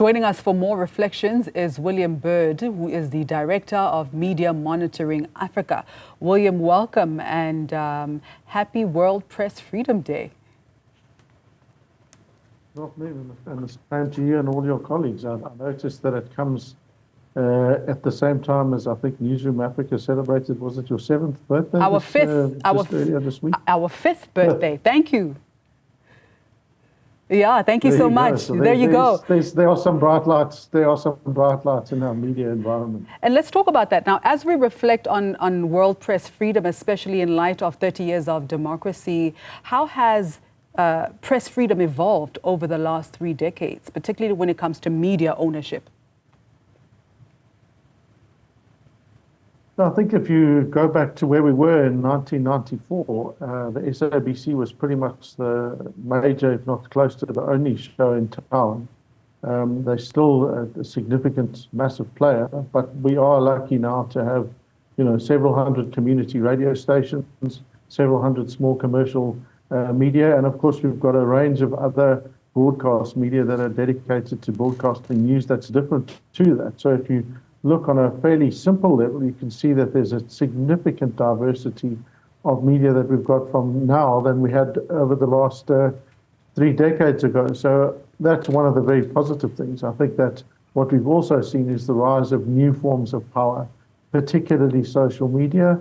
Joining us for more reflections is William Bird, who is the Director of Media Monitoring Africa. William, welcome and happy World Press Freedom Day. Good afternoon, and the same to you and all your colleagues. I noticed that it comes at the same time as I think Newzroom Afrika celebrated. Was it your 7th birthday? Earlier this week? Our 5th birthday. Thank you. Yeah, thank you so much. So there you go. There are some bright lights. There are some bright lights in our media environment. And let's talk about that now. As we reflect on world press freedom, especially in light of 30 years of democracy, how has press freedom evolved over the last 3 decades, particularly when it comes to media ownership? I think if you go back to where we were in 1994, the SABC was pretty much the major, if not close to the only show in town. They're still a significant, massive player, but we are lucky now to have, several hundred community radio stations, several hundred small commercial media, and of course we've got a range of other broadcast media that are dedicated to broadcasting news that's different to that. So if you look on a fairly simple level, you can see that there's a significant diversity of media that we've got from now than we had over the last 3 decades ago. So that's one of the very positive things. I think that what we've also seen is the rise of new forms of power, particularly social media,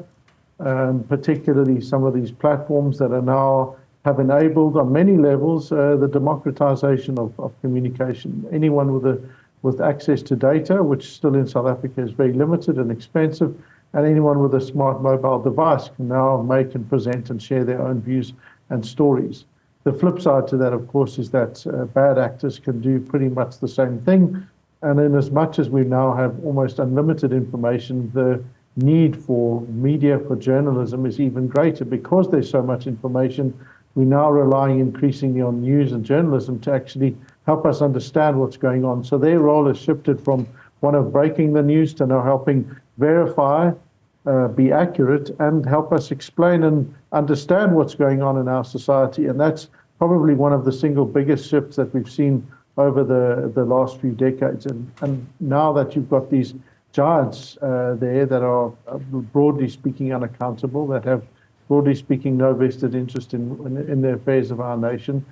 particularly some of these platforms that are now have enabled on many levels the democratization of communication. Anyone with access to data, which still in South Africa is very limited and expensive, and anyone with a smart mobile device can now make and present and share their own views and stories. The flip side to that, of course, is that bad actors can do pretty much the same thing. And in as much as we now have almost unlimited information, the need for media, for journalism is even greater. Because there's so much information, we're now relying increasingly on news and journalism to actually help us understand what's going on. So their role has shifted from one of breaking the news to now helping verify, be accurate, and help us explain and understand what's going on in our society. And that's probably one of the single biggest shifts that we've seen over the last few decades. And now that you've got these giants there that are broadly speaking unaccountable, that have broadly speaking no vested interest in the affairs of our nation,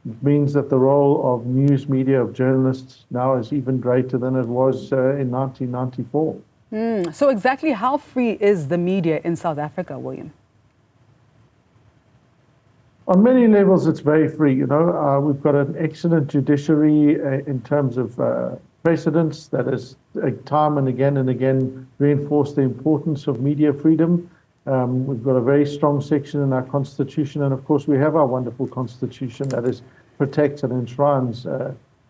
it means that the role of news media, of journalists now is even greater than it was in 1994. So exactly how free is the media in South Africa, William? On many levels, it's very free. We've got an excellent judiciary in terms of precedents that has time and again reinforced the importance of media freedom. We've got a very strong section in our constitution, and of course we have our wonderful constitution that protects and enshrines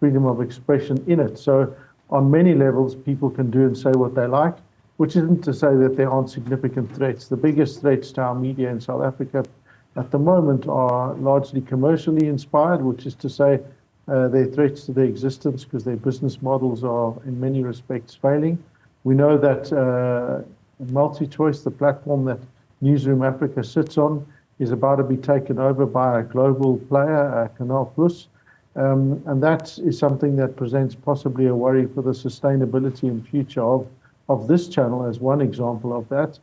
freedom of expression in it. So on many levels, people can do and say what they like, which isn't to say that there aren't significant threats. The biggest threats to our media in South Africa at the moment are largely commercially inspired, which is to say they're threats to their existence because their business models are in many respects failing. We know that MultiChoice, the platform that Newzroom Afrika sits on, is about to be taken over by a global player, Canal+. And that is something that presents possibly a worry for the sustainability and future of this channel as one example of that.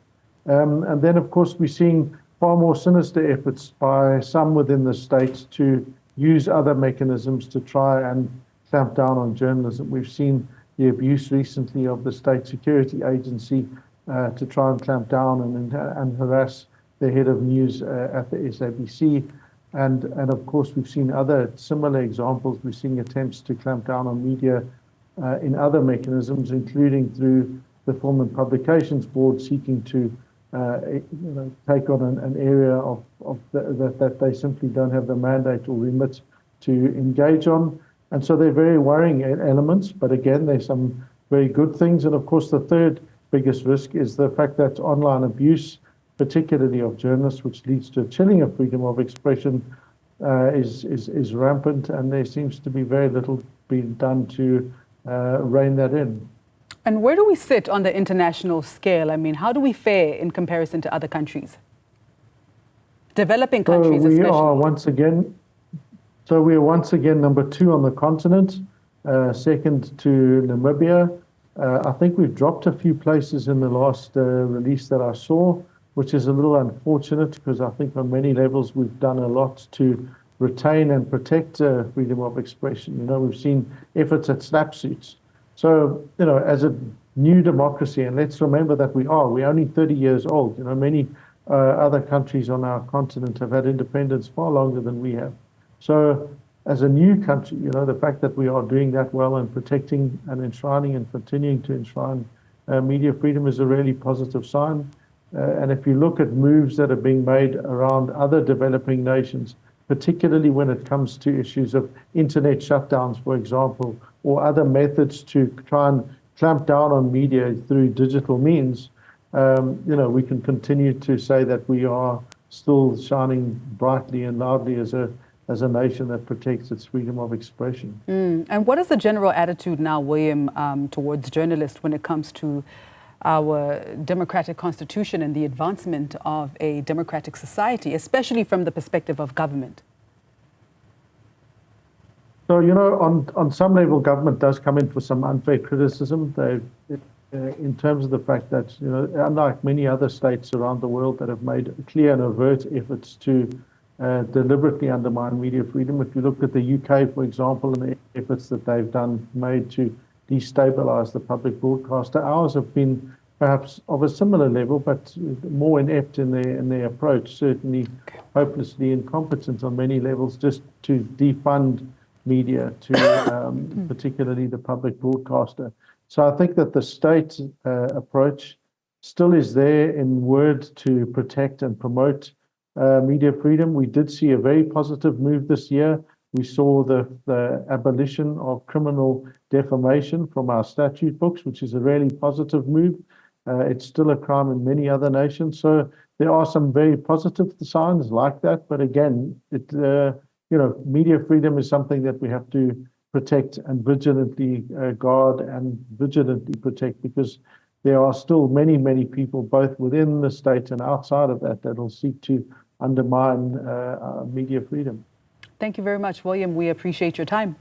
And then, of course, we're seeing far more sinister efforts by some within the state to use other mechanisms to try and clamp down on journalism. We've seen the abuse recently of the State Security Agency to try and clamp down and harass the head of news at the SABC. And of course, we've seen other similar examples. We're seeing attempts to clamp down on media in other mechanisms, including through the Film and Publications Board seeking to take on an area that they simply don't have the mandate or remit to engage on. And so they're very worrying elements, but again, there's some very good things. And of course, the third biggest risk is the fact that online abuse, particularly of journalists, which leads to a chilling of freedom of expression, is rampant, and there seems to be very little being done to rein that in. And where do we sit on the international scale? I mean, how do we fare in comparison to other countries? Developing countries, so we especially. are once again number 2 on the continent. second to Namibia. I think we've dropped a few places in the last release that I saw, which is a little unfortunate because I think on many levels we've done a lot to retain and protect freedom of expression. You know, we've seen efforts at snapsuits. So, you know, as a new democracy, and let's remember that we're only 30 years old. You know, many other countries on our continent have had independence far longer than we have. So as a new country, you know, the fact that we are doing that well and protecting and enshrining and continuing to enshrine media freedom is a really positive sign. And if you look at moves that are being made around other developing nations, particularly when it comes to issues of internet shutdowns, for example, or other methods to try and clamp down on media through digital means, you know, we can continue to say that we are still shining brightly and loudly as a nation that protects its freedom of expression. And what is the general attitude now, William, towards journalists when it comes to our democratic constitution and the advancement of a democratic society, especially from the perspective of government? So, you know, on some level, government does come in for some unfair criticism. In terms of the fact that, you know, unlike many other states around the world that have made clear and overt efforts to deliberately undermine media freedom. If you look at the UK, for example, and the efforts that they've made to destabilize the public broadcaster, ours have been perhaps of a similar level, but more inept in their approach, certainly hopelessly incompetent on many levels, just to defund media, to particularly the public broadcaster. So I think that the state approach still is there in word to protect and promote media freedom. We did see a very positive move this year. We saw the abolition of criminal defamation from our statute books, which is a really positive move. It's still a crime in many other nations. So there are some very positive signs like that. But again, you know, media freedom is something that we have to protect and vigilantly guard and vigilantly protect, because there are still many, many people, both within the state and outside of that, that will seek to undermine media freedom. Thank you very much, William. We appreciate your time.